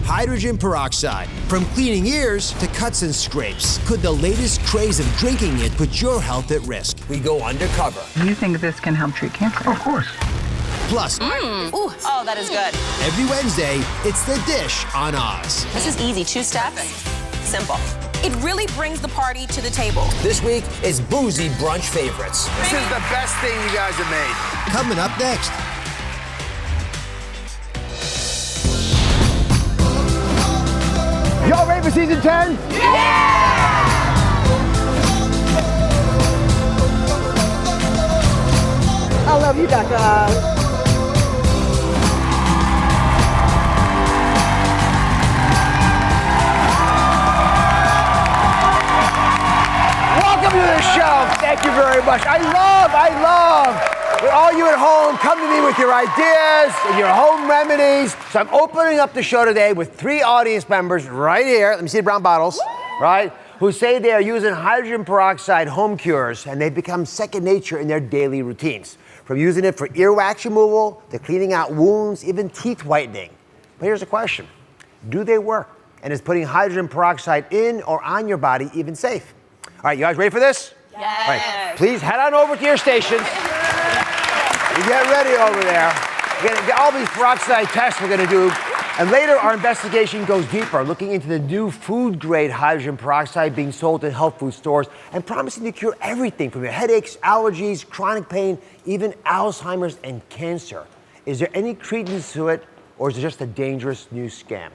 Hydrogen peroxide. From cleaning ears to cuts and scrapes. Could the latest craze of drinking it put your health at risk? We go undercover. You think this can help treat cancer? Of course. Plus, Ooh. Oh, that is good. every Wednesday, it's The Dish on Oz. This is easy. 2 steps. Simple. It really brings the party to the table. This week is boozy brunch favorites. This is the best thing you guys have made. Coming up next. Y'all ready for season 10? I love you, Dr. Oz. Welcome to the show. Thank you very much. I love, with all you at home, come to me with your ideas and your home remedies. So I'm opening up the show today with 3 audience members right here. Let me see the brown bottles, right? Who say they are using hydrogen peroxide home cures and they've become second nature in their daily routines. From using it for earwax removal to cleaning out wounds, even teeth whitening. But here's the question. Do they work? And is putting hydrogen peroxide in or on your body even safe? All right, you guys ready for this? Yes. All right, please head on over to your stations. You get ready over there. We're gonna get all these peroxide tests we're gonna do. And later, our investigation goes deeper, looking into the new food-grade hydrogen peroxide being sold in health food stores and promising to cure everything from your headaches, allergies, chronic pain, even Alzheimer's and cancer. Is there any credence to it, or is it just a dangerous new scam?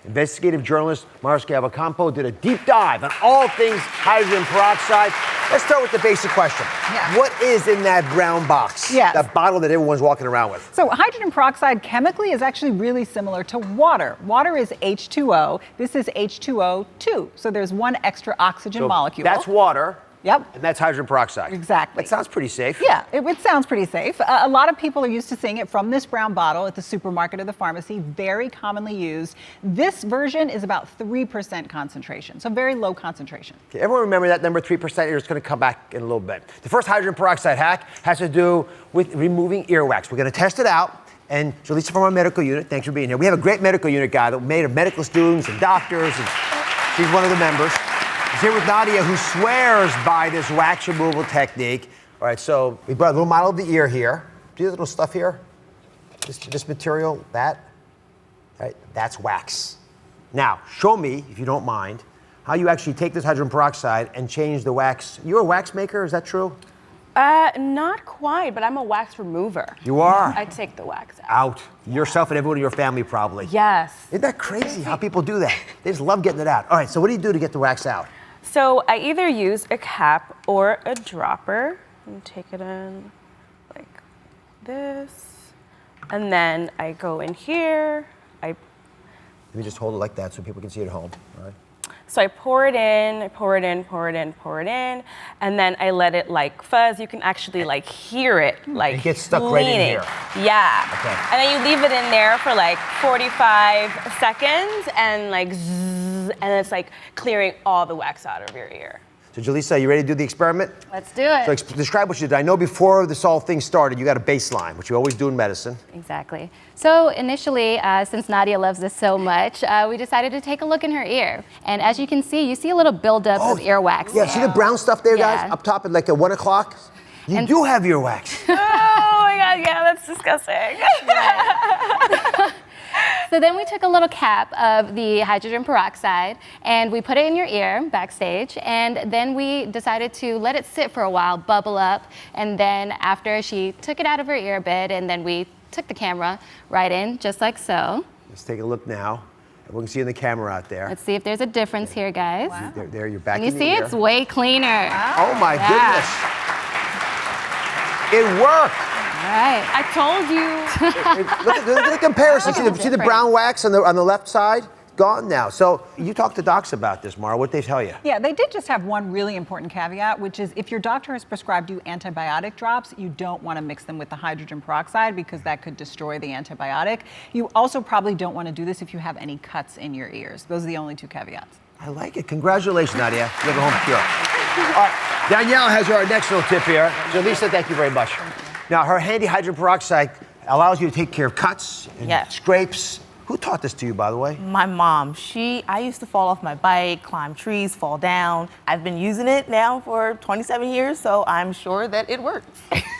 Investigative journalist Schiavocampo did a deep dive on all things hydrogen peroxide. Let's start with the basic question. Yeah. What is in that brown box? Yes. That bottle that everyone's walking around with? So hydrogen peroxide chemically is actually really similar to water. Water is H2O. This is H2O2. So there's one extra oxygen molecule. That's water. Yep. And that's hydrogen peroxide. Exactly. That sounds pretty safe. Yeah, it sounds pretty safe. A lot of people are used to seeing it from this brown bottle at the supermarket or the pharmacy, very commonly used. This version is about 3% concentration, so very low concentration. Okay, everyone remember that number 3%? It's going to come back in a little bit. The first hydrogen peroxide hack has to do with removing earwax. We're going to test it out. And Jaleesa from our medical unit, thanks for being here. We have a great medical unit guy that made of medical students and doctors, and she's one of the members. He's here with Nadia, who swears by this wax removal technique. All right, so we brought a little model of the ear here. See the little stuff here? This material, that, right? That's wax. Now, show me, if you don't mind, how you actually take this hydrogen peroxide and change the wax. You're a wax maker, is that true? Not quite, but I'm a wax remover. You are? I take the wax out. Yourself and everyone in your family, probably. Yes. Isn't that crazy how people do that? They just love getting it out. All right, so what do you do to get the wax out? So I either use a cap or a dropper and take it in like this. And then I go in here. Let me just hold it like that so people can see it at home. All right. So I pour it in, and then I let it like fuzz. You can actually like hear it like It gets stuck right in here. Yeah. Okay. And then you leave it in there for like 45 seconds and like zzz, and it's like clearing all the wax out of your ear. So Jaleesa, you ready to do the experiment? Let's do it. So describe what you did. I know before this whole thing started, you got a baseline, which you always do in medicine. Exactly. So initially, since Nadia loves this so much, we decided to take a look in her ear. And as you can see, you see a little buildup of earwax. Yeah, see the brown stuff there, guys? Yeah. Up top at like at 1 o'clock? You do have earwax. Oh my God, yeah, that's disgusting. So then we took a little cap of the hydrogen peroxide and we put it in your ear backstage, and then we decided to let it sit for a while, bubble up, and then after she took it out of her ear a bit, and then we took the camera right in, just like so. Let's take a look now. Everyone can see in the camera out there. Let's see if there's a difference here, guys. Wow. There, you're back Can in you the see ear. it's way cleaner. Oh my goodness. It worked. All right. I told you. Look at the comparison. See the brown wax on the left side? Gone now. So you talked to docs about this, Mara. What'd they tell you? Yeah, they did just have one really important caveat, which is if your doctor has prescribed you antibiotic drops, you don't want to mix them with the hydrogen peroxide because that could destroy the antibiotic. You also probably don't want to do this if you have any cuts in your ears. Those are the only two caveats. I like it. Congratulations, Nadia. You have a home cure. All right, Danielle has our next little tip here. Jaleesa, thank you very much. Now, her handy hydrogen peroxide allows you to take care of cuts and scrapes, Who taught this to you, by the way? My mom. I used to fall off my bike, climb trees, fall down. I've been using it now for 27 years, so I'm sure that it works.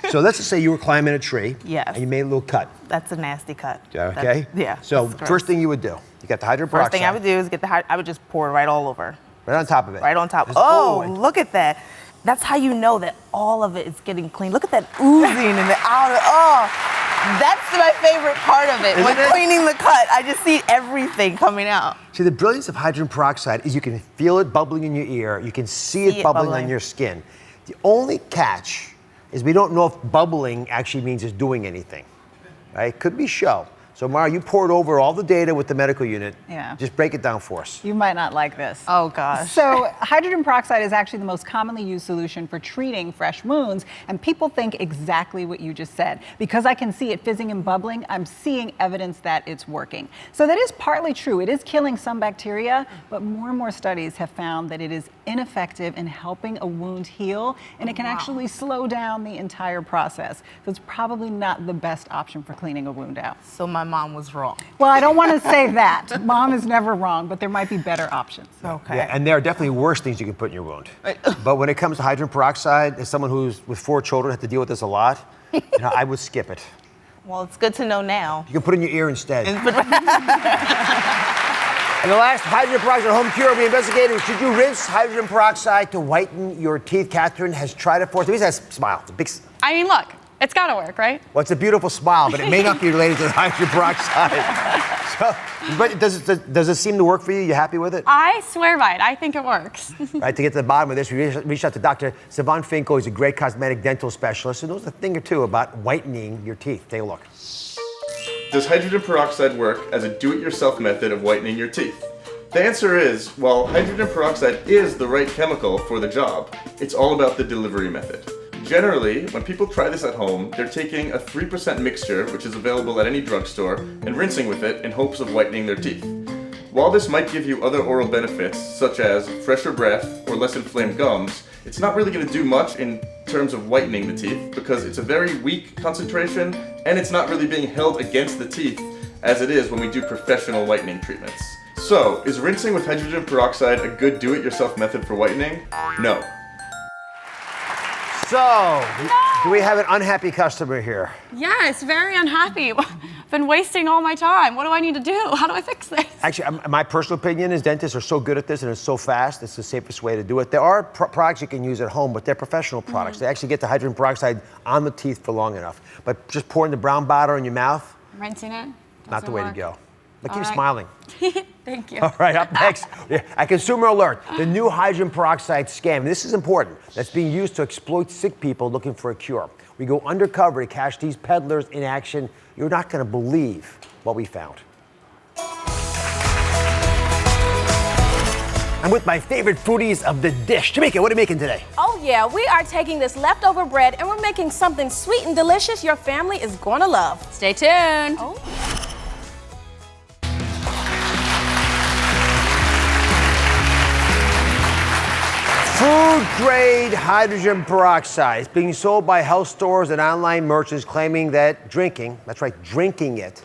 So let's just say you were climbing a tree. Yes. And you made a little cut. That's a nasty cut. Okay? Yeah. So that's gross. first thing you would do, you got the hydrogen peroxide. First thing I would do is I would just pour it right all over. Right on top of it. Right on top. And Look at that. That's how you know that all of it is getting clean. Look at that oozing and the outer. Oh, that's my favorite part of it. When cleaning the cut, I just see everything coming out. See, the brilliance of hydrogen peroxide is you can feel it bubbling in your ear. You can see it bubbling on your skin. The only catch is we don't know if bubbling actually means it's doing anything. Right? Could be show. So, Mara, you poured over all the data with the medical unit. Yeah. Just break it down for us. You might not like this. Oh, gosh. So hydrogen peroxide is actually the most commonly used solution for treating fresh wounds, and people think exactly what you just said. Because I can see it fizzing and bubbling, I'm seeing evidence that it's working. So that is partly true. It is killing some bacteria, but more and more studies have found that it is ineffective in helping a wound heal, and it can actually slow down the entire process. So it's probably not the best option for cleaning a wound out. So my mom was wrong. Well, I don't want to say that. Mom is never wrong, but there might be better options. Okay. Yeah, and there are definitely worse things you can put in your wound. But when it comes to hydrogen peroxide, as someone who's with 4 children, had to deal with this a lot, I would skip it. Well, it's good to know now. You can put it in your ear instead. In the last hydrogen peroxide home cure, we investigated, should you rinse hydrogen peroxide to whiten your teeth? Catherine has tried it for us. Let me see that smile. It's a big. I mean, look, it's got to work, right? Well, it's a beautiful smile, but it may not be related to the hydrogen peroxide. But does it seem to work for you? You happy with it? I swear by it. I think it works. Right, to get to the bottom of this, we reached out to Dr. Sivan Finkel. He's a great cosmetic dental specialist who knows a thing or two about whitening your teeth. Take a look. Does hydrogen peroxide work as a do-it-yourself method of whitening your teeth? The answer is, while hydrogen peroxide is the right chemical for the job, it's all about the delivery method. Generally, when people try this at home, they're taking a 3% mixture, which is available at any drugstore, and rinsing with it in hopes of whitening their teeth. While this might give you other oral benefits, such as fresher breath or less inflamed gums, it's not really going to do much in terms of whitening the teeth because it's a very weak concentration and it's not really being held against the teeth as it is when we do professional whitening treatments. So, is rinsing with hydrogen peroxide a good do-it-yourself method for whitening? No. So, do we have an unhappy customer here? Yes, very unhappy. I've been wasting all my time. What do I need to do? How do I fix this? Actually, my personal opinion is dentists are so good at this and it's so fast, it's the safest way to do it. There are products you can use at home, but they're professional products. They actually get the hydrogen peroxide on the teeth for long enough. But just pouring the brown batter in your mouth, Rinsing it? not the way to go. But keep right. smiling. Thank you. All right, up next, a consumer alert. The new hydrogen peroxide scam. This is important. That's being used to exploit sick people looking for a cure. We go undercover to catch these peddlers in action. You're not going to believe what we found. I'm with my favorite foodies of the dish. Jamaica, what are you making today? Oh yeah, we are taking this leftover bread and we're making something sweet and delicious your family is going to love. Stay tuned. Oh. Food-grade hydrogen peroxide is being sold by health stores and online merchants claiming that drinking, that's right, drinking it,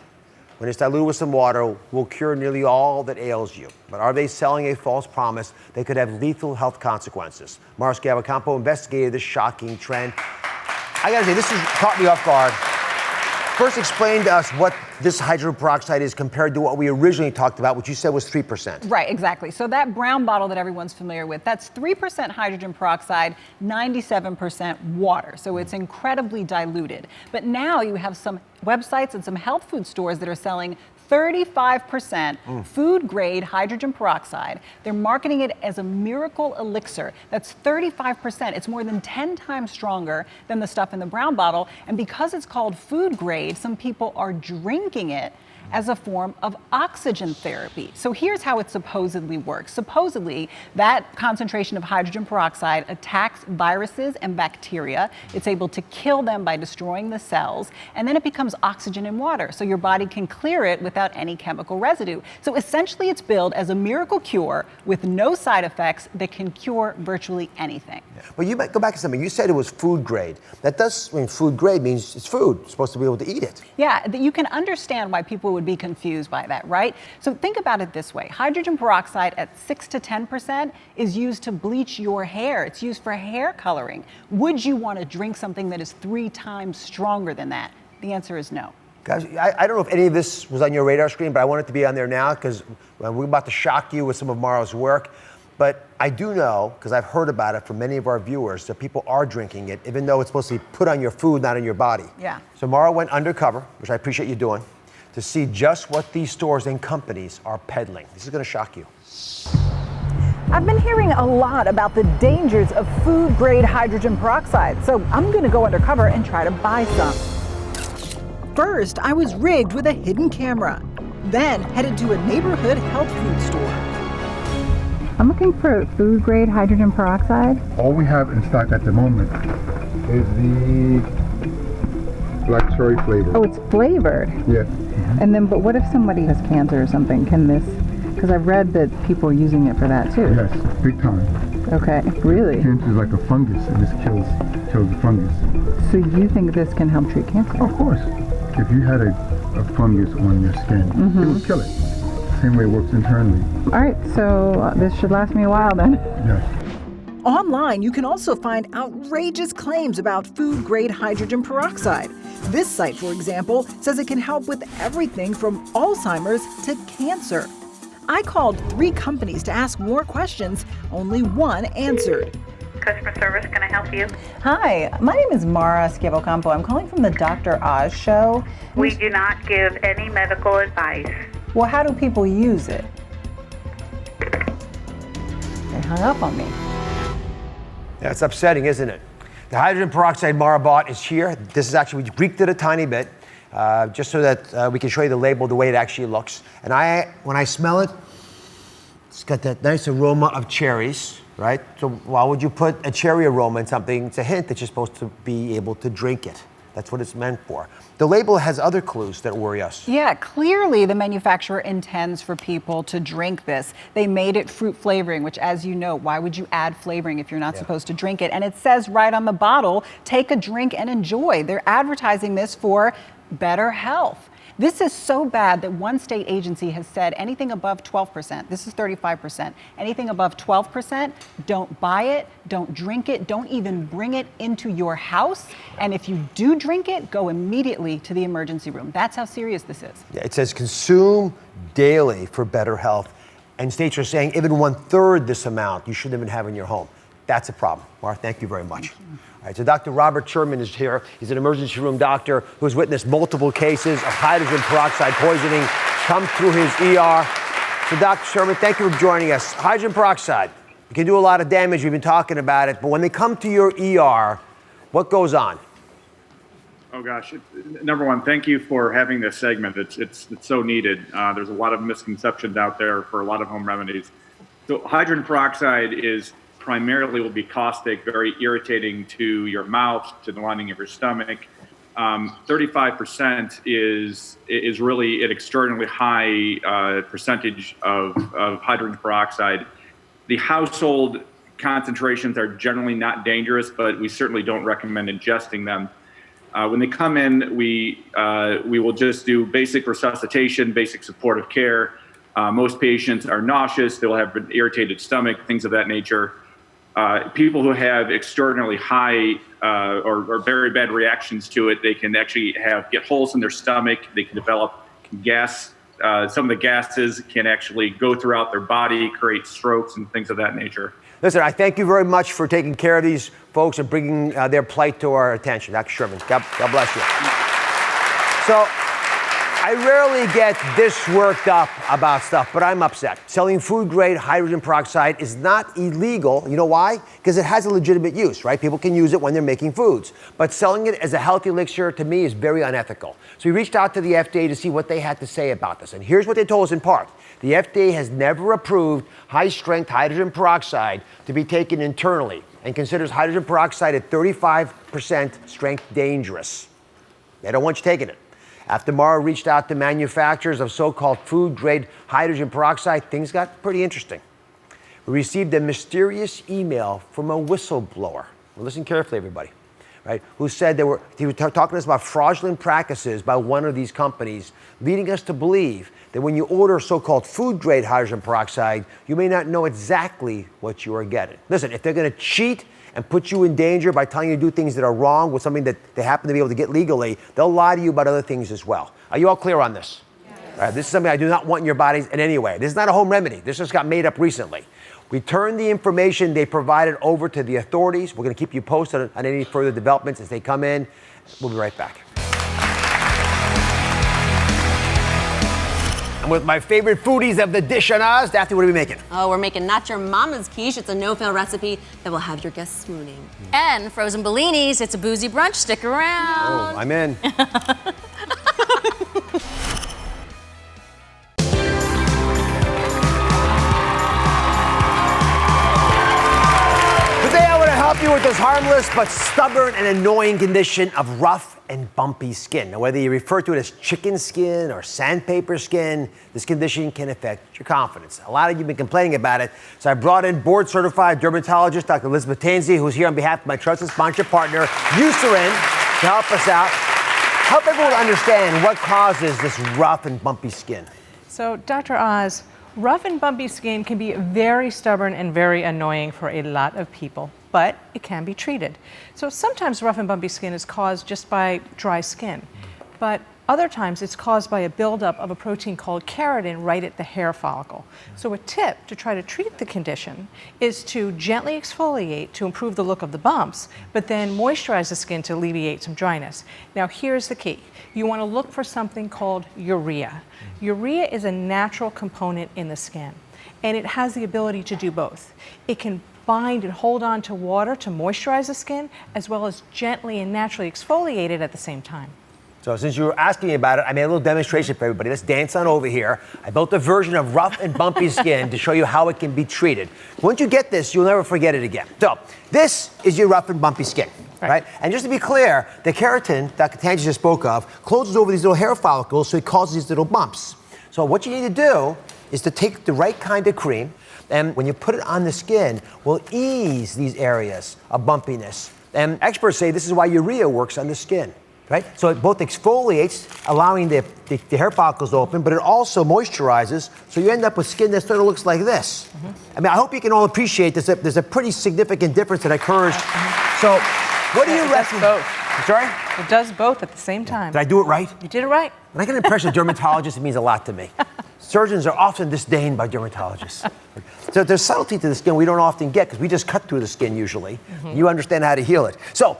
when it's diluted with some water, will cure nearly all that ails you. But are they selling a false promise that could have lethal health consequences? Schiavocampo investigated this shocking trend. I gotta say, this has caught me off guard. First, explain to us what this hydrogen peroxide is compared to what we originally talked about, which you said was 3%. Right, exactly. So that brown bottle that everyone's familiar with, that's 3% hydrogen peroxide, 97% water. So it's incredibly diluted. But now you have some websites and some health food stores that are selling 35% food-grade hydrogen peroxide. They're marketing it as a miracle elixir. That's 35%. It's more than 10 times stronger than the stuff in the brown bottle. And because it's called food grade, some people are drinking it as a form of oxygen therapy. So here's how it supposedly works. Supposedly, that concentration of hydrogen peroxide attacks viruses and bacteria. It's able to kill them by destroying the cells, and then it becomes oxygen in water, so your body can clear it without any chemical residue. So essentially, it's billed as a miracle cure with no side effects that can cure virtually anything. But you might go back to something. You said it was food grade. That does mean food grade means it's food. You're supposed to be able to eat it. Yeah, you can understand why people would be confused by that, right? So think about it this way. Hydrogen peroxide at 6 to 10% is used to bleach your hair. It's used for hair coloring. Would you want to drink something that is 3 times stronger than that? The answer is no. Guys, I don't know if any of this was on your radar screen, but I want it to be on there now because we're about to shock you with some of Mara's work. But I do know, because I've heard about it from many of our viewers, that people are drinking it, even though it's supposed to be put on your food, not on your body. Yeah. So Mara went undercover, which I appreciate you doing, to see just what these stores and companies are peddling. This is going to shock you. I've been hearing a lot about the dangers of food-grade hydrogen peroxide, so I'm going to go undercover and try to buy some. First, I was rigged with a hidden camera, then headed to a neighborhood health food store. I'm looking for food-grade hydrogen peroxide. All we have in stock at the moment is the black cherry flavor. Oh, it's flavored. Yes. And then, but what if somebody has cancer or something? Can this, because I've read that people are using it for that too. Yes, big time. Okay, really? Cancer is like a fungus, and this kills the fungus. So you think this can help treat cancer? Of course. If you had a fungus on your skin, it would kill it. Same way it works internally. All right, so this should last me a while then. Yes. Online, you can also find outrageous claims about food-grade hydrogen peroxide. This site, for example, says it can help with everything from Alzheimer's to cancer. I called 3 companies to ask more questions. Only one answered. Customer service, can I help you? Hi, my name is Mara Schiavocampo. I'm calling from the Dr. Oz show. We do not give any medical advice. Well, how do people use it? They hung up on me. Yeah, it's upsetting, isn't it? The hydrogen peroxide Mara bought is here. This is actually, we tweaked it a tiny bit, just so that we can show you the label the way it actually looks. And when I smell it, it's got that nice aroma of cherries, right? So why would you put a cherry aroma in something? It's a hint that you're supposed to be able to drink it. That's what it's meant for. The label has other clues that worry us. Yeah, clearly the manufacturer intends for people to drink this. They made it fruit flavoring, which, as you know, why would you add flavoring if you're not supposed to drink it? And it says right on the bottle, take a drink and enjoy. They're advertising this for better health. This is so bad that one state agency has said anything above 12%, this is 35%, anything above 12%, don't buy it, don't drink it, don't even bring it into your house. And if you do drink it, go immediately to the emergency room. That's how serious this is. Yeah, it says consume daily for better health. And states are saying even 1/3 this amount you shouldn't even have in your home. That's a problem. Mara, thank you very much. All right, so Dr. Robert Sherman is here. He's an emergency room doctor who's witnessed multiple cases of hydrogen peroxide poisoning come through his ER. So Dr. Sherman, thank you for joining us. Hydrogen peroxide, it can do a lot of damage. We've been talking about it, but when they come to your ER, what goes on? Oh gosh, number one, thank you for having this segment. It's so needed. There's a lot of misconceptions out there for a lot of home remedies. So hydrogen peroxide primarily will be caustic, very irritating to your mouth, to the lining of your stomach. 35% is really an extraordinarily high percentage of hydrogen peroxide. The household concentrations are generally not dangerous, but we certainly don't recommend ingesting them. When they come in, we will just do basic resuscitation, basic supportive care. Most patients are nauseous, they'll have an irritated stomach, things of that nature. People who have extraordinarily high or very bad reactions to it, they can actually get holes in their stomach. They can develop gas. Some of the gases can actually go throughout their body, create strokes and things of that nature. Listen, I thank you very much for taking care of these folks and bringing their plight to our attention. Dr. Sherman, God bless you. So, I rarely get this worked up about stuff, but I'm upset. Selling food-grade hydrogen peroxide is not illegal. You know why? Because it has a legitimate use, right? People can use it when they're making foods. But selling it as a healthy elixir, to me, is very unethical. So we reached out to the FDA to see what they had to say about this. And here's what they told us in part. The FDA has never approved high-strength hydrogen peroxide to be taken internally and considers hydrogen peroxide at 35% strength dangerous. They don't want you taking it. After Mara reached out to manufacturers of so-called food-grade hydrogen peroxide, things got pretty interesting. we received a mysterious email from a whistleblower. Well, listen carefully, everybody. Right, who said he was talking to us about fraudulent practices by one of these companies, leading us to believe that when you order so-called food-grade hydrogen peroxide, you may not know exactly what you are getting. Listen, if they're going to cheat and put you in danger by telling you to do things that are wrong with something that they happen to be able to get legally, they'll lie to you about other things as well. Are you all clear on this? Yes. All right, this is something I do not want in your bodies in any way. This is not a home remedy. This just got made up recently. We turned the information they provided over to the authorities. We're going to keep you posted on any further developments as they come in. We'll be right back. And with my favorite foodies of the dish on Oz, Daphne, what are we making? Oh, we're making Not Your Mama's quiche. It's a no-fail recipe that will have your guests swooning. And frozen bellinis. It's a boozy brunch. Stick around. Oh, I'm in. Help you with this harmless but stubborn and annoying condition of rough and bumpy skin. Now, whether you refer to it as chicken skin or sandpaper skin, this condition can affect your confidence. A lot of you have been complaining about it, so I brought in board-certified dermatologist Dr. Elizabeth Tanzi, who's here on behalf of my trusted sponsor partner, Eucerin, to help us out. Help everyone understand what causes this rough and bumpy skin. So, Dr. Oz, rough and bumpy skin can be very stubborn and very annoying for a lot of people, but it can be treated. So sometimes rough and bumpy skin is caused just by dry skin, but other times it's caused by a buildup of a protein called keratin right at the hair follicle. So a tip to try to treat the condition is to gently exfoliate to improve the look of the bumps, but then moisturize the skin to alleviate some dryness. Now here's the key. You want to look for something called urea. Urea is a natural component in the skin, and it has the ability to do both. It can bind and hold on to water to moisturize the skin, as well as gently and naturally exfoliate it at the same time. So since you were asking me about it, I made a little demonstration for everybody. Let's dance on over here. I built a version of rough and bumpy skin to show you how it can be treated. Once you get this, you'll never forget it again. So this is your rough and bumpy skin, right? And just to be clear, the keratin that Tanzi just spoke of closes over these little hair follicles, so it causes these little bumps. So what you need to do is to take the right kind of cream, and when you put it on the skin, will ease these areas of bumpiness. And experts say this is why urea works on the skin, right? So it both exfoliates, allowing the hair follicles to open, but it also moisturizes, so you end up with skin that sort of looks like this. I mean, I hope you can all appreciate this. There's a pretty significant difference that occurs. So what do you reckon? Both. Sorry? It does both at the same time. Did I do it right? You did it right. When I get an impression of dermatologists, it means a lot to me. Surgeons are often disdained by dermatologists. So there's subtlety to the skin we don't often get because we just cut through the skin usually. You understand how to heal it. So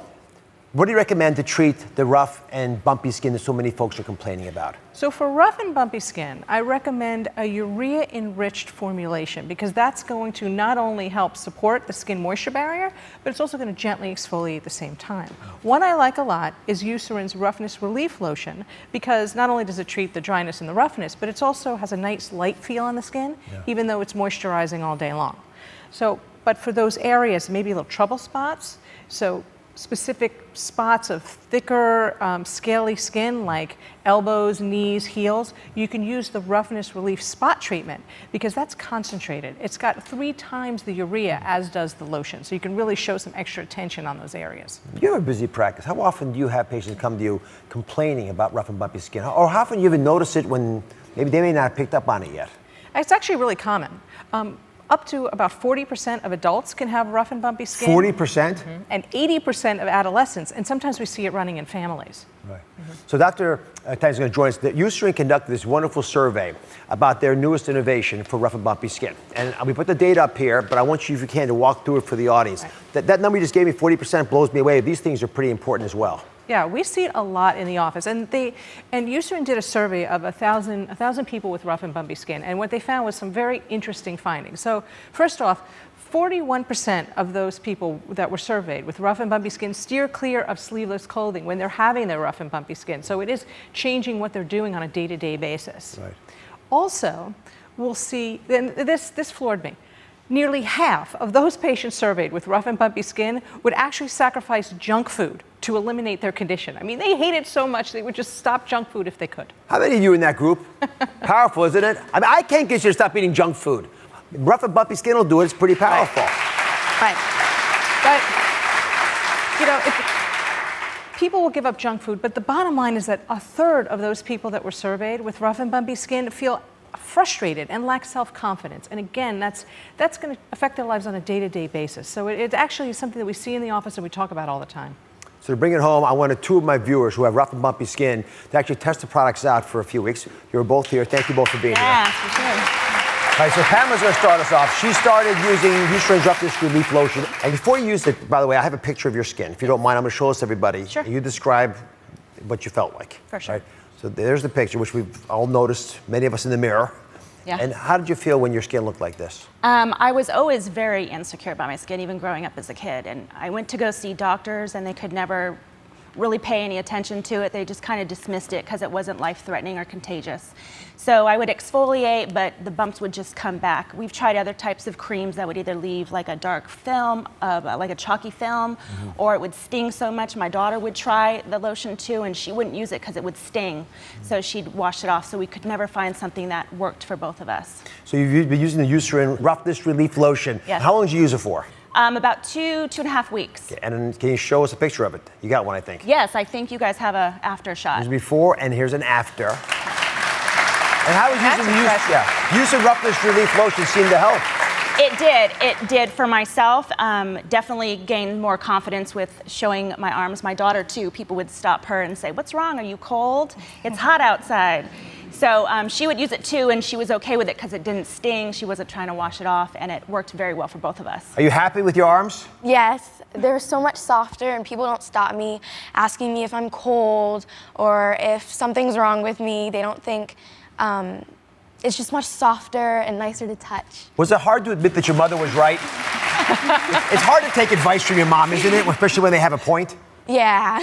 what do you recommend to treat the rough and bumpy skin that so many folks are complaining about? So for rough and bumpy skin, I recommend a urea-enriched formulation because that's going to not only help support the skin moisture barrier, but it's also going to gently exfoliate at the same time. One I like a lot is Eucerin's Roughness Relief Lotion because not only does it treat the dryness and the roughness, but it also has a nice light feel on the skin, even though it's moisturizing all day long. So, but for those areas, maybe little trouble spots, so specific spots of thicker, scaly skin like elbows, knees, heels, you can use the Roughness Relief Spot Treatment because that's concentrated. It's got 3 times the urea as does the lotion, so you can really show some extra attention on those areas. You have a busy practice. How often do you have patients come to you complaining about rough and bumpy skin? Or how often do you even notice it when maybe they may not have picked up on it yet? It's actually really common. Up to about 40% of adults can have rough and bumpy skin. 40%? And 80% of adolescents, and sometimes we see it running in families. Right. So Dr. Tanzi is going to join us. Eucerin conducted this wonderful survey about their newest innovation for rough and bumpy skin. And we put the data up here, but I want you, if you can, to walk through it for the audience. Right. That number you just gave me, 40%, blows me away. These things are pretty important as well. Yeah, we see it a lot in the office. And Eucerin did a survey of 1,000 people with rough and bumpy skin. And what they found was some very interesting findings. So first off, 41% of those people that were surveyed with rough and bumpy skin steer clear of sleeveless clothing when they're having their rough and bumpy skin. So it is changing what they're doing on a day-to-day basis. Right. Also, we'll see, and this floored me. Nearly half of those patients surveyed with rough and bumpy skin would actually sacrifice junk food to eliminate their condition. I mean, they hate it so much they would just stop junk food if they could. How many of you in that group? Powerful, isn't it? I mean, I can't get you to stop eating junk food. Rough and bumpy skin will do it. It's pretty powerful. Right. But, you know, people will give up junk food, but the bottom line is that 1/3 of those people that were surveyed with rough and bumpy skin feel frustrated and lack self-confidence. And again, that's going to affect their lives on a day-to-day basis. So it's actually something that we see in the office and we talk about all the time. So to bring it home, I wanted 2 of my viewers who have rough and bumpy skin to actually test the products out for a few weeks. You're both here. Thank you both for being here. Yeah, for sure. All right, so Pamela's going to start us off. She started using Eucerin's Roughness Relief Lotion. And before you used it, by the way, I have a picture of your skin. If you don't mind, I'm going to show this to everybody. Sure. You describe what you felt like. For sure. Right? So there's the picture, which we've all noticed, many of us in the mirror. Yeah. And how did you feel when your skin looked like this? I was always very insecure about my skin, even growing up as a kid. And I went to go see doctors, and they could never really pay any attention to it. They just kind of dismissed it because it wasn't life-threatening or contagious. So I would exfoliate, but the bumps would just come back. We've tried other types of creams that would either leave like a dark film, like a chalky film, or it would sting so much. My daughter would try the lotion too, and she wouldn't use it because it would sting. So she'd wash it off. So we could never find something that worked for both of us. So you've been using the Eucerin Roughness Relief Lotion. Yes. How long did you use it for? About 2.5 weeks. And can you show us a picture of it? You got one, I think. Yes, I think you guys have a after shot. Here's before, and here's an after. And how is using the Eucerin Roughness Relief Lotion seem to help? It did for myself. Definitely gained more confidence with showing my arms. My daughter too, people would stop her and say, "What's wrong? Are you cold? It's hot outside." So she would use it too, and she was okay with it because it didn't sting. She wasn't trying to wash it off, and it worked very well for both of us. Are you happy with your arms? Yes, they're so much softer, and people don't stop me asking me if I'm cold or if something's wrong with me. They don't think it's just much softer and nicer to touch. Was it hard to admit that your mother was right? It's hard to take advice from your mom, isn't it? Especially when they have a point. Yeah.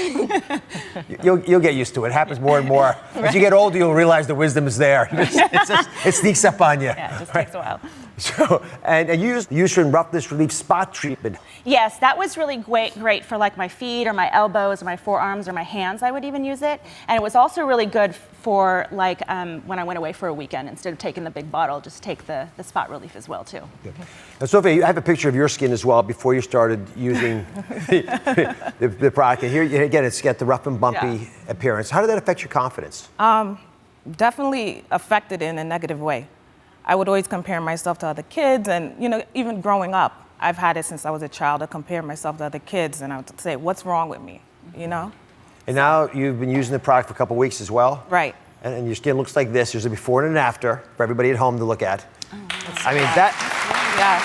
You'll get used to it. It happens more and more. As you get older, you'll realize the wisdom is there. It sneaks up on you. Yeah, it just takes a while. So, and you used Eucerin Roughness Relief Spot Treatment. Yes, that was really great for like my feet or my elbows or my forearms or my hands. I would even use it. And it was also really good for like when I went away for a weekend. Instead of taking the big bottle, just take the spot relief as well too. Now, Sophia, you have a picture of your skin as well before you started using the product. And here, again, it's got the rough and bumpy appearance. How did that affect your confidence? Definitely affected in a negative way. I would always compare myself to other kids, and even growing up, I've had it since I was a child to compare myself to other kids, and I would say, "What's wrong with me?" And now you've been using the product for a couple weeks as well. Right. And your skin looks like this. There's a before and an after for everybody at home to look at. I mean that. Yeah.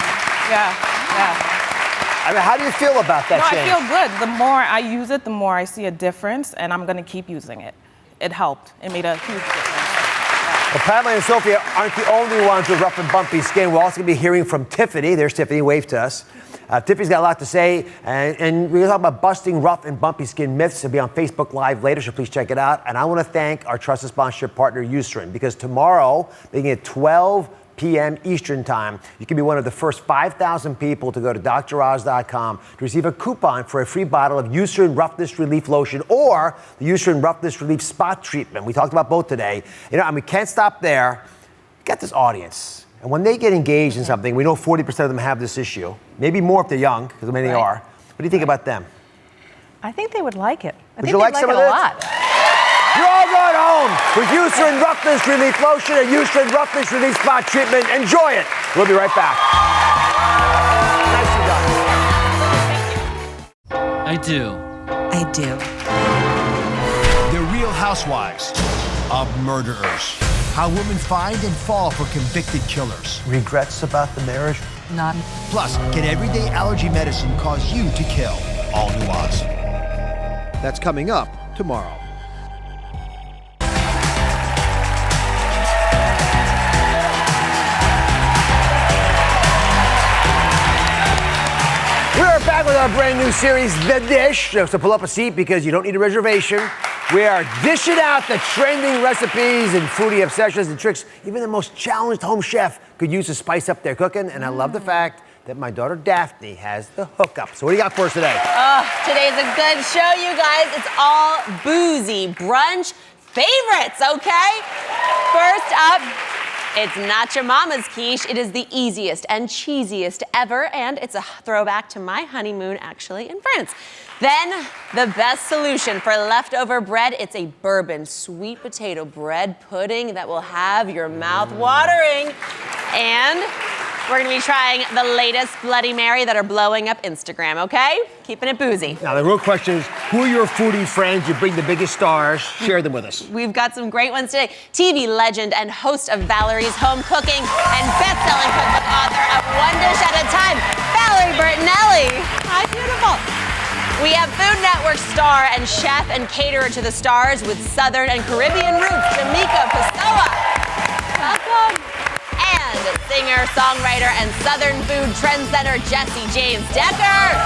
I mean, how do you feel about that change? I feel good. The more I use it, the more I see a difference, and I'm going to keep using it. It helped. It made a huge difference. Well, Pamela and Sophia aren't the only ones with rough and bumpy skin. We're also going to be hearing from Tiffany. There's Tiffany. Wave to us. Tiffany's got a lot to say, and we're going to talk about busting rough and bumpy skin myths. It'll be on Facebook Live later, so please check it out. And I want to thank our trusted sponsorship partner, Eucerin, because tomorrow, beginning at 12 p.m. Eastern Time, you can be one of the first 5,000 people to go to DrOz.com to receive a coupon for a free bottle of Eucerin Roughness Relief Lotion or the Eucerin Roughness Relief Spot Treatment. We talked about both today. And we can't stop there. We got this audience. And when they get engaged in something, we know 40% of them have this issue. Maybe more if they're young, because many are. What do you think about them? I think they would like it. Would you like some of this? A lot. You're all going home with Eucerin Roughness Relief Lotion and Eucerin Roughness Relief Spot Treatment. Enjoy it. We'll be right back. I do. The Real Housewives of Murderers. How women find and fall for convicted killers. Regrets about the marriage? None. Plus, can everyday allergy medicine cause you to kill? All new Oz. That's coming up tomorrow. We're back with our brand new series, The Dish. So pull up a seat because you don't need a reservation. We are dishing out the trending recipes and foodie obsessions and tricks even the most challenged home chef could use to spice up their cooking. And I love the fact that my daughter Daphne has the hookup. So what do you got for us today? Today's a good show, you guys. It's all boozy brunch favorites, okay? First up, It's not your mama's quiche. It is the easiest and cheesiest ever, and it's a throwback to my honeymoon, actually, in France. Then, the best solution for leftover bread, it's a bourbon sweet potato bread pudding that will have your mouth watering. And we're gonna be trying the latest Bloody Mary that are blowing up Instagram, okay? Keeping it boozy. Now, the real question is, who are your foodie friends? You bring the biggest stars. Share them with us. We've got some great ones today. TV legend and host of Valerie's Home Cooking and best-selling cookbook author of One Dish at a Time, Valerie Bertinelli. Hi, beautiful. We have Food Network star and chef and caterer to the stars with Southern and Caribbean roots, Jamaica Pessoa. Welcome. And singer, songwriter, and Southern food trendsetter, Jesse James Decker.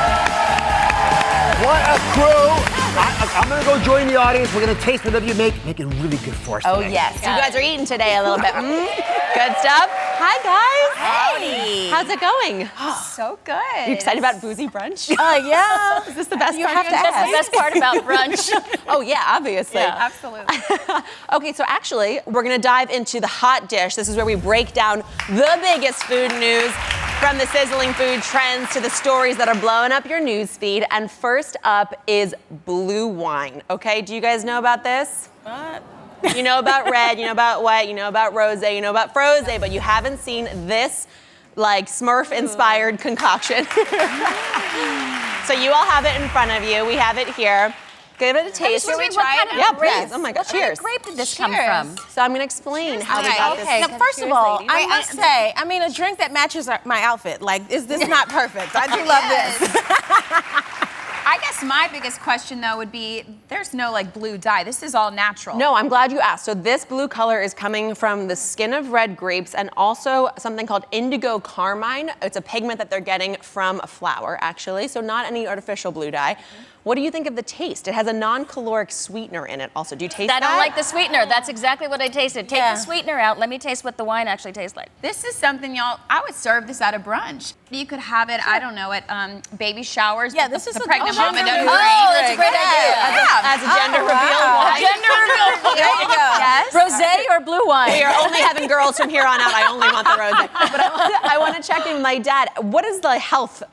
What a crew. I'm going to go join the audience. We're going to taste whatever you make it really good for us today. Oh, yes. You guys are eating today a little bit. Good stuff. Hi, guys. Howdy. How's it going? So good. You excited about boozy brunch? Yeah. Is this the best You part? have to ask. That's the best part about brunch. Oh, yeah, obviously. Yeah, absolutely. Okay, so actually, we're going to dive into the hot dish. This is where we break down the biggest food news, from the sizzling food trends to the stories that are blowing up your news feed. And first up is blue wine. Okay, do you guys know about this? What? You know about red, you know about white, you know about rosé, you know about frosé, but you haven't seen this like Smurf-inspired concoction. So you all have it in front of you. We have it here. Give it a taste. Should we try it? Yeah, please. Oh my God, cheers. What grape did this come from? So I'm gonna explain how we got this. Now, first of all, I must say, I mean, a drink that matches my outfit. Like, is this not perfect? I do love this. I guess my biggest question, though, would be, there's no, like, blue dye. This is all natural. No, I'm glad you asked. So this blue color is coming from the skin of red grapes and also something called indigo carmine. It's a pigment that they're getting from a flower, actually, so not any artificial blue dye. What do you think of the taste? It has a non-caloric sweetener in it also. Do you taste that? I I don't like like the sweetener. That's exactly what I tasted. Take the sweetener out. Let me taste what the wine actually tastes like. This is something, y'all, I would serve this at a brunch. You could have it, I don't know, at baby showers. Yeah, this is the pregnant mama doesn't drink. Oh, that's a great idea. As a gender reveal wine. Gender reveal wine. There you go. Yes. Rosé or blue wine? We are only having girls from here on out. I only want the rosé. But I want to check in with my dad. What is the health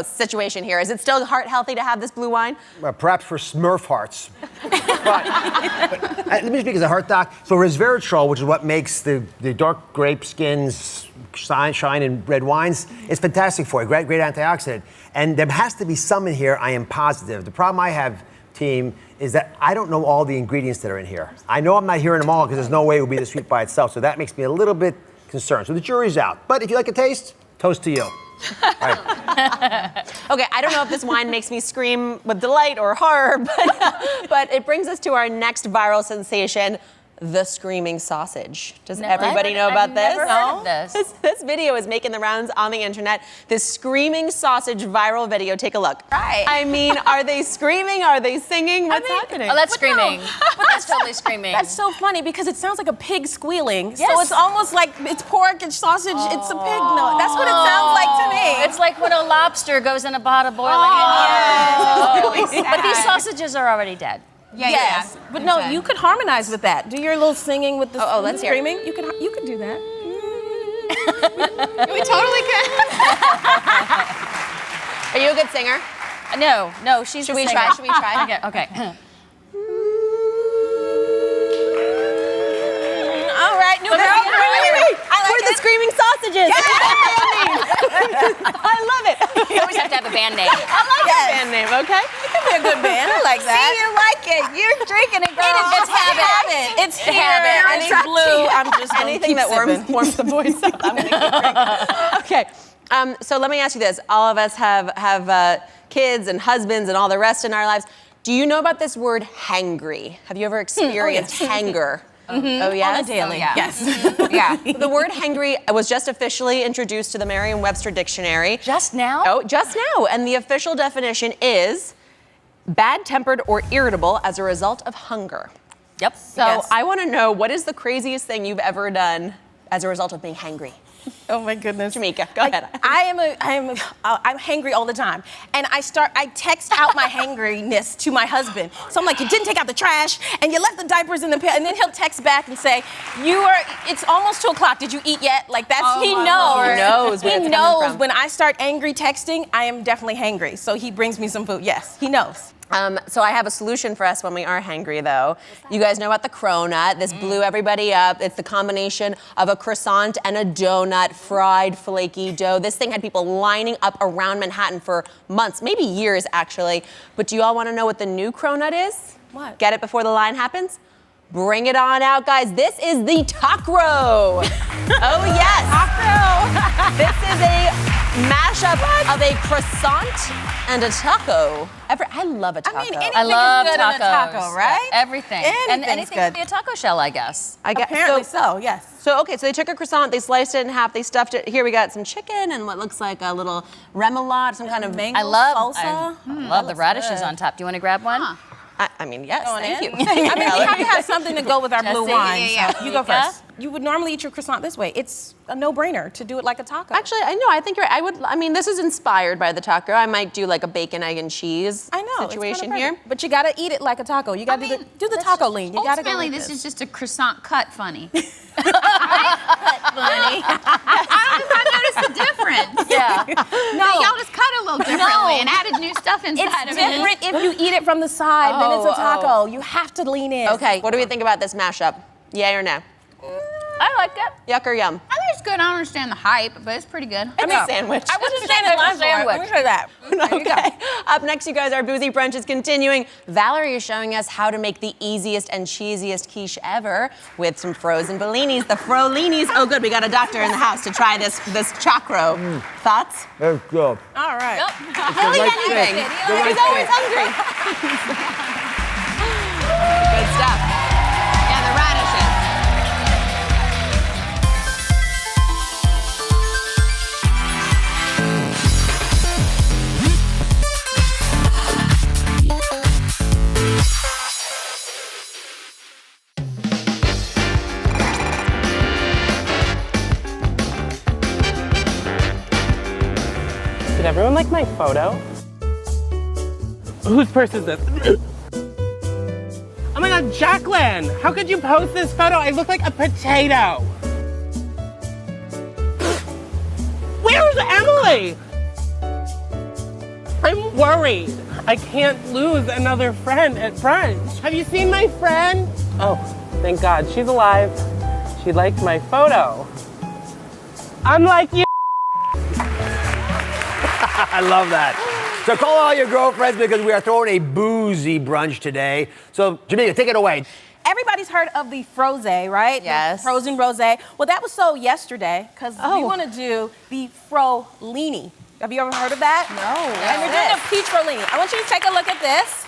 situation here? Is it still heart healthy to have this blue wine? Perhaps for Smurf hearts. but let me speak as a heart doc. So resveratrol, which is what makes the dark grape skins shine in red wines, is fantastic for you. Great antioxidant. And there has to be some in here, I am positive. The problem I have, team, is that I don't know all the ingredients that are in here. I know I'm not hearing them all because there's no way it would be this sweet by itself. So that makes me a little bit concerned. So the jury's out. But if you like a taste, toast to you. Okay, I don't know if this wine makes me scream with delight or horror, but it brings us to our next viral sensation, the screaming sausage. Does everybody know about this? I've never heard of this. This video is making the rounds on the internet. This screaming sausage viral video. Take a look. Right. I mean, are they screaming? Are they singing? What's happening? Oh, that's screaming. That's totally screaming. That's so funny because it sounds like a pig squealing. Yes. So it's almost like it's pork and sausage. It's a pig note. That's what it sounds like to me. It's like when a lobster goes in a pot of boiling Oh, water. But these sausages are already dead. Yes. But no, you could harmonize with that. Do your little singing with the let's hear it. screaming. You could do that. We totally can. Are you a good singer? No, she's Should the we singer. try? Should we try? Okay. All right, new girl. We're the screaming sausages. I love it. You always have to have a band name. I like that band name, okay? It could be a good band. I like that. See, you like it. You're drinking it, girl. It's habit. It's here. habit. It's blue. I'm just gonna Anything keep that sipping. warms the voice up, I'm gonna keep drinking. Okay, so let me ask you this. All of us have kids and husbands and all the rest in our lives. Do you know about this word hangry? Have you ever experienced hanger? Mm-hmm. Oh, yes? On a daily. yeah. Yes. Yeah. The word hangry was just officially introduced to the Merriam-Webster dictionary. Just now? Oh, just now. And the official definition is bad-tempered or irritable as a result of hunger. Yep. So I want to know, what is the craziest thing you've ever done as a result of being hangry? Oh my goodness. Jamaica, go ahead. I'm hangry all the time. And I text out my hangriness to my husband. So I'm like, you didn't take out the trash and you left the diapers in the pit. And then he'll text back and say, it's almost 2 o'clock. Did you eat yet? Like he knows. He knows when I start angry texting, I am definitely hangry. So he brings me some food. Yes, he knows. So I have a solution for us when we are hangry, though. You guys know about the cronut. This blew everybody up. It's the combination of a croissant and a donut, fried flaky dough. This thing had people lining up around Manhattan for months, maybe years, actually. But do you all want to know what the new cronut is? What? Get it before the line happens? Bring it on out, guys. This is the tacro. Oh, yes. Tacro. This is a mashup of a croissant and a taco. I love a taco. I mean, anything I love is good tacos. in a taco, right? Everything. Anything's Anything good. can be a taco shell, I guess. Apparently so, yes. So they took a croissant, they sliced it in half, they stuffed it. Here we got some chicken and what looks like a little remoulade, some kind of mango salsa. salsa. I love the radishes on top. Do you want to grab one? I mean, yes, thank you. I mean, we have to have something to go with our blue wine. Yeah. So you go first. You would normally eat your croissant this way. It's a no-brainer to do it like a taco. Actually, I think you're right. I mean, this is inspired by the taco. I might do like a bacon, egg, and cheese situation here. But you gotta eat it like a taco. You gotta do the taco lean. You gotta go Ultimately, with this is just a croissant cut funny. funny. I noticed the difference. Yeah. No, y'all just cut it a little differently and added new stuff inside It's of it. different if you eat it from the side, then it's a taco. You have to lean in. Okay, what do we think about this mashup? Yay or no? I like it. Yuck or yum? I think it's good. I don't understand the hype, but it's pretty good. It's a sandwich. I wasn't standing in line for it. Let me try that. Okay. Up next, you guys, our boozy brunch is continuing. Valerie is showing us how to make the easiest and cheesiest quiche ever with some frozen bellinis. The frolinis. Oh, good. We got a doctor in the house to try this chacro. Thoughts? That's good. All right. He'll eat anything. He's always hungry. Good stuff. Yeah, the radishes. Did everyone like my photo? Whose purse is this? Oh my God, Jacqueline! How could you post this photo? I look like a potato! Where's Emily? I'm worried. I can't lose another friend at brunch. Have you seen my friend? Oh, thank God, she's alive. She liked my photo. Unlike you. I love that. So call all your girlfriends because we are throwing a boozy brunch today. So Jamaica, take it away. Everybody's heard of the frosé, right? Yes. The frozen rosé. Well, that was sold yesterday because we want to do the frolini. Have you ever heard of that? No. And we're doing a peach frolini. I want you to take a look at this.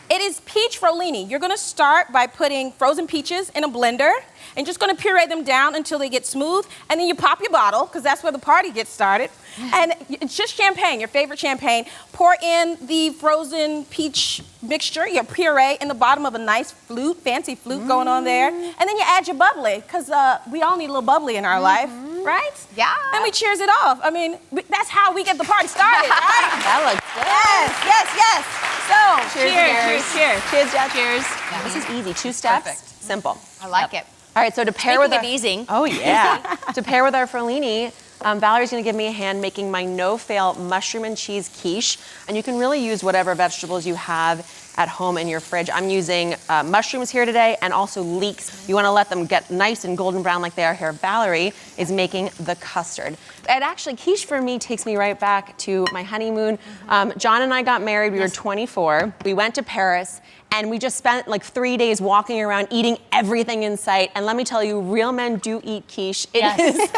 It is peach frolini. You're going to start by putting frozen peaches in a blender and just going to puree them down until they get smooth. And then you pop your bottle, because that's where the party gets started. And it's just champagne, your favorite champagne. Pour in the frozen peach mixture, your puree, in the bottom of a nice flute, fancy flute going on there. And then you add your bubbly, because we all need a little bubbly in our life, right? Yeah. And we cheers it off. I mean, that's how we get the party started, right? That looks good. Yes. So, cheers. Cheers, Jack. Cheers. Yeah. This is easy. 2 steps. Perfect. Simple. I like it. All right, so to pair Speaking with of easing. Oh, yeah. To pair with our frolini, Valerie's going to give me a hand making my no-fail mushroom and cheese quiche. And you can really use whatever vegetables you have at home in your fridge. I'm using mushrooms here today and also leeks. You want to let them get nice and golden brown like they are here. Valerie is making the custard. And actually, quiche for me takes me right back to my honeymoon. John and I got married. We were 24. We went to Paris. And we just spent like 3 days walking around eating everything in sight. And let me tell you, real men do eat quiche. It is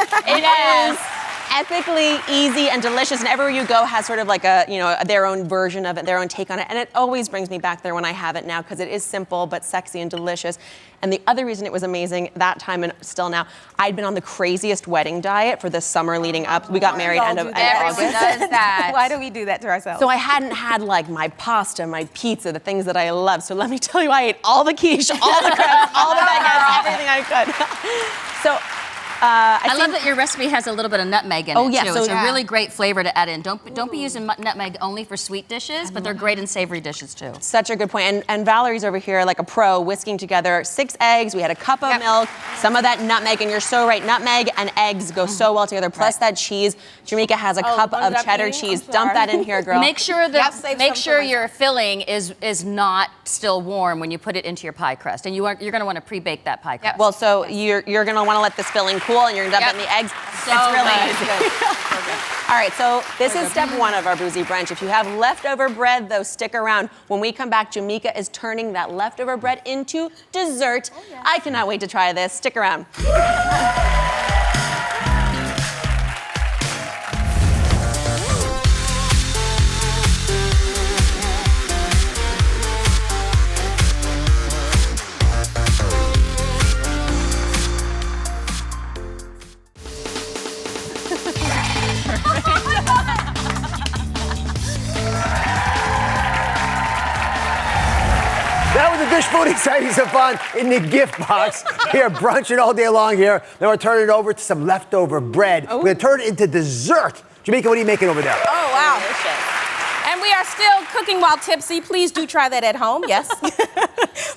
epically easy and delicious. And everywhere you go has sort of like a, their own version of it, their own take on it. And it always brings me back there when I have it now because it is simple but sexy and delicious. And the other reason it was amazing that time and still now, I'd been on the craziest wedding diet for the summer leading up. We got married end of August. Everyone does that. Why do we do that to ourselves? So I hadn't had like my pasta, my pizza, the things that I love. So let me tell you, I ate all the quiche, all the crepes, all the baguettes, everything I could. So I love that your recipe has a little bit of nutmeg in it, yeah, too. so It's a really great flavor to add in. Don't be using nutmeg only for sweet dishes, but they're great in savory dishes, too. Such a good point. And Valerie's over here like a pro, whisking together 6 eggs. We had a cup of milk, some of that nutmeg, and you're so right. Nutmeg and eggs go so well together. Plus that cheese. Jamaica has a cup of cheddar cheese. Dump that in here, girl. Make sure your filling is not still warm when you put it into your pie crust, and you're going to want to pre-bake that pie crust. Well, so you're going to want to let this filling cool, and you're going to dump it in the eggs. So it's really good. easy. All right, so this is step 1 of our boozy brunch. If you have leftover bread, though, stick around. When we come back, Jamaica is turning that leftover bread into dessert. I cannot wait to try this. Stick around. That was the Dish Food Exciting Some Fun in the gift box. Here, brunching all day long here. Then we're turning it over to some leftover bread. We're going to turn it into dessert. Jamaica, what are you making over there? Oh, wow. And we are still cooking while tipsy. Please do try that at home, yes.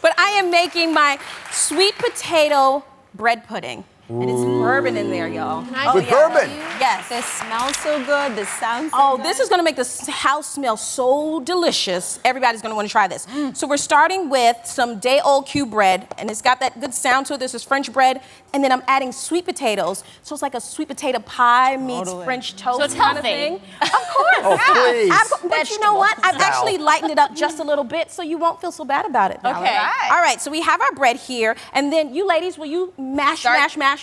But I am making my sweet potato bread pudding. And it's bourbon in there, y'all. With bourbon? Yes. This smells so good. This sounds so good. This is gonna make the house smell so delicious. Everybody's gonna wanna try this. So we're starting with some day-old cube bread, and it's got that good sound to it. This is French bread. And then I'm adding sweet potatoes. So it's like a sweet potato pie meets French toast So it's kind of healthy. thing. Of course. Oh, please. But you know what? I've actually lightened it up just a little bit so you won't feel so bad about it. Valerie. Okay. All right, so we have our bread here. And then you ladies, will you mash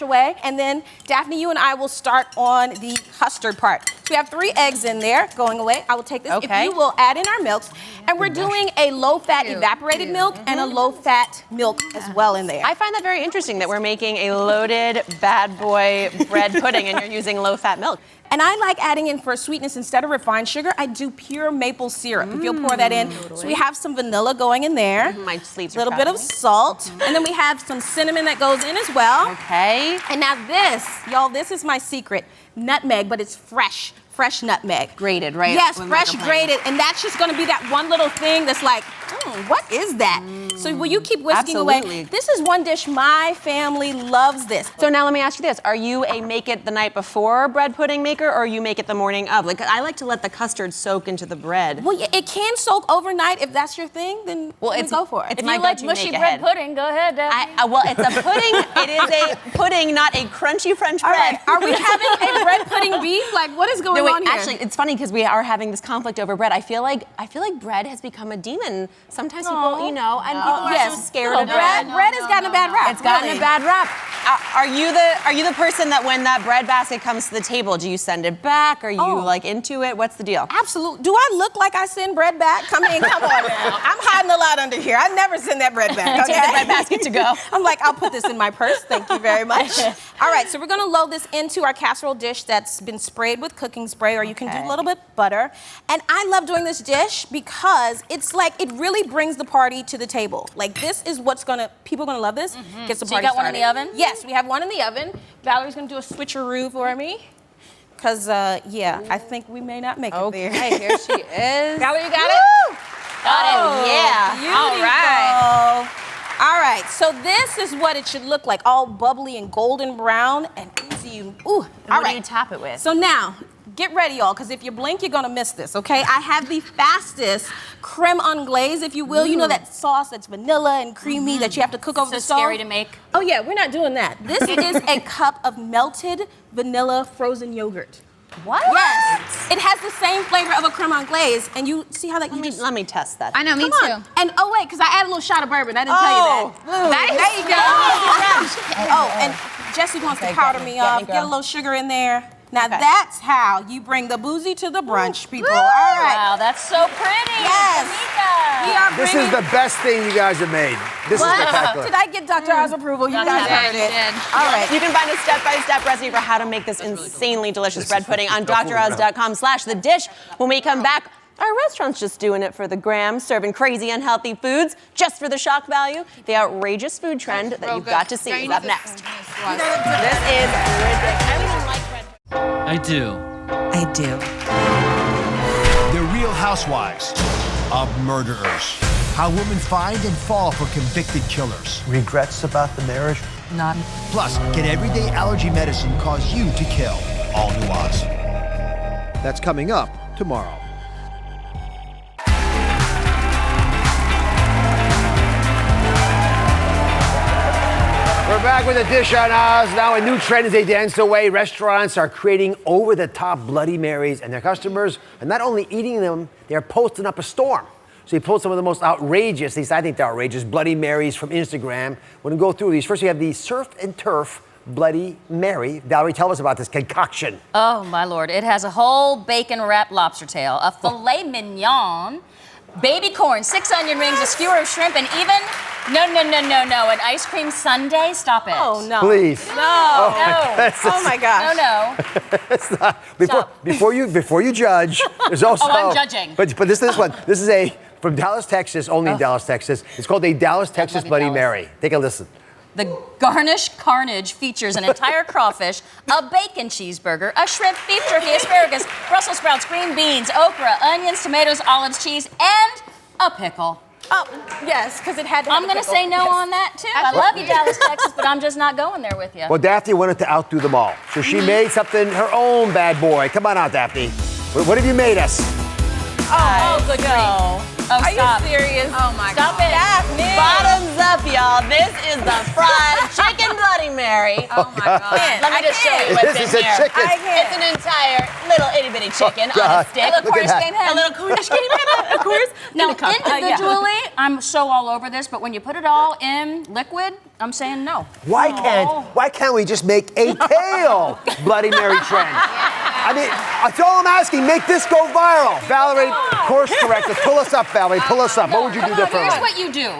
away? And then Daphne, you and I will start on the custard part. So we have 3 eggs in there going away. I will take this. If you will add in our milks. And we're doing a low-fat evaporated milk and a low-fat milk as well in there. I find that very interesting that we're making a loaded bad boy bread pudding and you're using low-fat milk. And I like adding in for sweetness, instead of refined sugar, I do pure maple syrup. If you'll pour that in. So we have some vanilla going in there. My sleeves are a little bit of salt. And then we have some cinnamon that goes in as well. Okay. And now this, y'all, this is my secret. Nutmeg, but it's fresh nutmeg. Grated, right? Yes, fresh grated. And that's just gonna be that one little thing that's like, what is that? So will you keep whisking away? This is one dish my family loves this. So now let me ask you this. Are you a make it the night before bread pudding maker, or you make it the morning of? Like, I like to let the custard soak into the bread. Well, it can soak overnight. If that's your thing, then go for it. It's If my you like go-to mushy make-ahead. bread pudding, go ahead, Daphne. Well, it's a pudding. It is a pudding, not a crunchy French bread. All right. Are we having a bread pudding beef? Like, what is going on here? Actually, it's funny because we are having this conflict over bread. I feel like bread has become a demon. Sometimes people, and people are so scared of bread. Bread has gotten a bad rap. It's gotten a bad rap. Are you the person that when that bread basket comes to the table, do you send it back? Are you like into it? What's the deal? Absolutely. Do I look like I send bread back? Come on now. I'm hiding a lot under here. I never send that bread back. Okay? Take the bread basket to go. I'm like, I'll put this in my purse. Thank you very much. All right, so we're gonna load this into our casserole dish that's been sprayed with cooking spray, or you can do a little bit butter. And I love doing this dish because it's like, it really brings the party to the table. Like, this is what's people are gonna love this. Gets the So party you got one in started. the oven? Yes, we have one in the oven. Valerie's gonna do a switcheroo for me. Cause I think we may not make it there. Okay, here she is. Valerie, you got it? Got it. Yeah. Beautiful. All right, so this is what it should look like, all bubbly and golden brown and easy. Ooh, all what right. do you top it with? So now, get ready, y'all, because if you blink, you're gonna miss this, okay? I have the fastest creme anglaise, if you will. You know that sauce that's vanilla and creamy that you have to cook over the stove? So scary to make. Oh yeah, we're not doing that. This is a cup of melted vanilla frozen yogurt. What? Yes. It has the same flavor of a creme anglaise, and you see how that Let me test that. I know, me Come too. on. And oh wait, because I added a little shot of bourbon. I didn't tell you that. There you go. Oh, and Jessie wants to powder me up. Get a little sugar in there. Now that's how you bring the boozy to the brunch, people. All right. Wow, that's so pretty. Yes. We are This is the best thing you guys have made. This is spectacular. Did I get Dr. Oz approval? You guys heard it. All right. You can find a step-by-step recipe for how to make this insanely delicious bread pudding on droz.com/thedish. When we come back, Are restaurants just doing it for the gram, serving crazy unhealthy foods just for the shock value? The outrageous food trend that you've got to see is up next. This is ridiculous. I do. I do. The Real Housewives of Murderers. How women find and fall for convicted killers. Regrets about the marriage? None. Plus, can everyday allergy medicine cause you to kill? All new Oz. That's coming up tomorrow. We're back with a dish on Oz. Now a new trend as they dance away. Restaurants are creating over-the-top Bloody Marys, and their customers are not only eating them, they're posting up a storm. So he pulled some of the most outrageous, at least I think they're outrageous, Bloody Marys from Instagram. We're gonna go through these. First, we have the Surf and Turf Bloody Mary. Valerie, tell us about this concoction. Oh, my Lord. It has a whole bacon-wrapped lobster tail, a filet mignon, baby corn, 6 onion rings, a skewer of shrimp, and even, no, an ice cream sundae? Stop it. Oh, no. Please. No. Oh my gosh. No. It's not, before you judge, there's also. Oh, I'm judging. But this one. This is from Dallas, Texas, only in Dallas, Texas. It's called a Dallas, Texas Bloody Mary. Take a listen. The garnish carnage features an entire crawfish, a bacon cheeseburger, a shrimp, beef jerky, asparagus, Brussels sprouts, green beans, okra, onions, tomatoes, olives, cheese, and a pickle. Oh, yes, because it had to have I'm going to say no on that, too. I love you, Dallas, Texas, but I'm just not going there with you. Well, Daphne wanted to outdo them all. So she made something, her own bad boy. Come on out, Daphne. What have you made us? Oh, good grief. Oh, Are stop. you serious? Oh, my Stop God. it. Daphne. Bottoms up, y'all. This is the fried chicken Bloody Mary. Oh, my God. Let me just show you what's This in is a here. chicken. It's an entire little itty bitty chicken on a stick. A little Cornish game hen. A little Cornish game hen, of course. Now, In a cup. individually, I'm so all over this, but when you put it all in liquid, I'm saying no. Why can't we just make a tail Bloody Mary trend? I mean, that's all I'm asking. Make this go viral. Valerie, course correct us. Pull us up, Valerie. Pull us up. What would you do differently?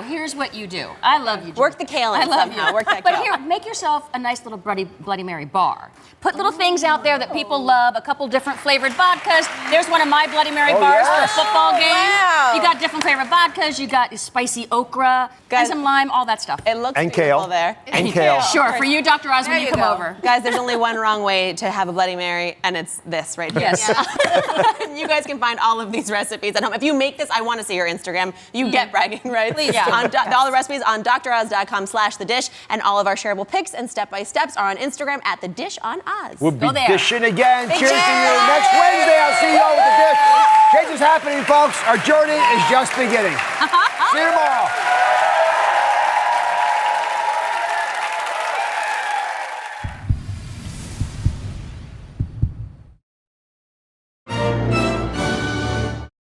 Here's what you do. I love you. Work the kale in I love somehow. you. Work that But kale. here, make yourself a nice little Bloody Mary bar. Put little things out there that people love, a couple different flavored vodkas. There's one of my Bloody Mary bars for a football game. Wow. You got different flavored vodkas. You got spicy okra, and some lime, all that stuff. It looks And beautiful kale. there. And kale. Sure, for you, Dr. Oz, when There you you come go. over. Guys, there's only one wrong way to have a Bloody Mary, and it's this right here. Yes. You guys can find all of these recipes at home. If you make this, I want to see your Instagram. You get bragging rights. Please Yeah. do. All the recipes on droz.com/thedish, and all of our shareable pics and step-by-steps are on Instagram at The Dish on Oz. We'll be Go there. dishing again. Big Cheers to cheers. you. Next Wednesday, I'll see you all with the dish. Change is happening, folks. Our journey is just beginning. See you tomorrow.